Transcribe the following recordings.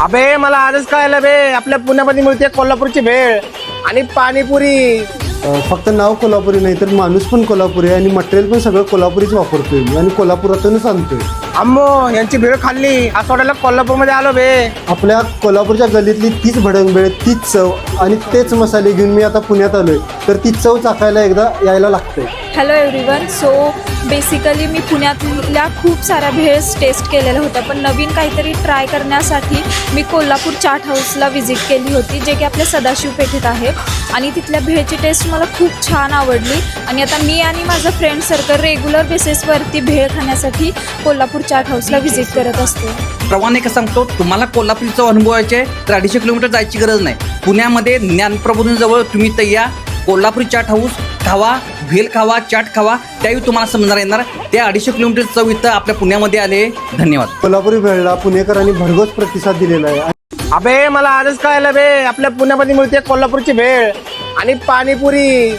अबे मला आजच कळलं बे, आपल्या पुण्यामध्ये मिळते कोल्हापूरची भेळ आणि पाणीपुरी. फक्त नाव कोल्हापुरी नाही तर माणूस पण कोल्हापुरी आहे आणि मटेरियल पण सगळं कोल्हापुरीच वापरतोय मी आणि कोल्हापुरातूनच आणतोय. अम्मो यांची भेळ खाल्ली असं वाटायला कोल्हापूरमध्ये आलो बे. आपल्या कोल्हापूरच्या गल्लीतली तीच भडंग भेळ, तीच चव आणि तेच मसाले घेऊन मी आता पुण्यात आलोय, तर ती चव चाखायला एकदा यायला लागतंय. Hello everyone. सो बेसिकली मी पुण्यातल्या खूप साऱ्या भेळ्स टेस्ट केलेल्या होत्या, पण नवीन काहीतरी ट्राय करण्यासाठी मी कोल्हापूर चाट हाऊसला व्हिजिट केली होती, जे की आपल्या सदाशिव पेठेत आहे. आणि तिथल्या भेळची टेस्ट मला खूप छान आवडली आणि आता मी आणि माझं फ्रेंड सर्कल रेग्युलर बेसिसवरती भेळ खाण्यासाठी कोल्हापूर चाट हाऊसला व्हिजिट करत असतो. प्रवाने कसं सांगतो, तुम्हाला कोल्हापूरचा अनुभवायचे तर 250 किलोमीटर जायची गरज नाही. पुण्यामध्ये ज्ञानप्रबोधिनीजवळ तुम्ही तर या, कोल्हापूर चाट हाऊस खावा, भेल खावा, चाट खावा, त्यावेळी तुम्हाला समजणार येणार त्या 250 किलोमीटर चव इथं आपल्या पुण्यामध्ये आले. धन्यवाद. कोल्हापुरी भेळला पुणेकरांनी भरघोस प्रतिसाद दिलेला आहे. अबे मला आजच कळलं बे, आपल्या पुण्यामध्ये मिळते कोल्हापूरची भेळ आणि पाणीपुरी.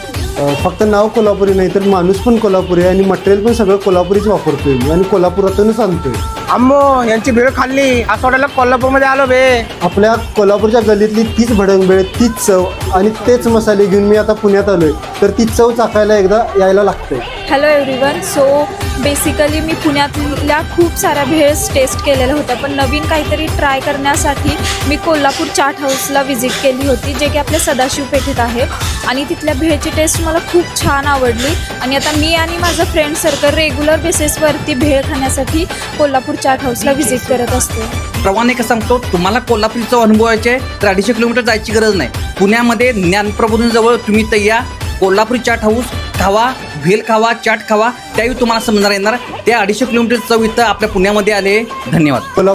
फक्त नाव कोल्हापुरी नाही तर माणूस पण कोल्हापुरी आहे आणि मटेरियल पण सगळं कोल्हापुरीच वापरतोय मी आणि कोल्हापुरातूनच आणतोय. अम्मो यांची भेळ खाल्ली असं वाटायला कोल्हापूरमध्ये आलो बे. आपल्या कोल्हापूरच्या गल्लीतली तीच भडंग भेळ, तीच चव आणि तेच मसाले घेऊन मी आता पुण्यात आलोय, तर ती चव चाखायला एकदा यायला लागतंय. Hello everyone. सो बेसिकली मी पुण्यातल्या खूप साऱ्या भेळ्स टेस्ट केलेल्या होत्या, पण नवीन काहीतरी ट्राय करण्यासाठी मी कोल्हापूर चाट हाऊसला व्हिजिट केली होती, जे की आपल्या सदाशिव पेठेत आहे. आणि तिथल्या भेळची टेस्ट मला खूप छान आवडली आणि आता मी आणि माझं फ्रेंड सर्कल रेग्युलर बेसिसवरती भेळ खाण्यासाठी कोल्हापूर चाट हाऊसला व्हिजिट करत असतो. प्रवाने कसं सांगतो, तुम्हाला कोल्हापूरचा अनुभवायचे तर 250 किलोमीटर जायची गरज नाही. पुण्यामध्ये ज्ञानप्रबोधिनीजवळ तुम्ही तर या, कोल्हापूर चाट हाऊस खावा, भेल खावा, चाट खावा, त्यावेळी तुम्हाला समजणार येणार त्या 250 किलोमीटर चव इथं आपल्या पुण्यामध्ये आले. धन्यवाद.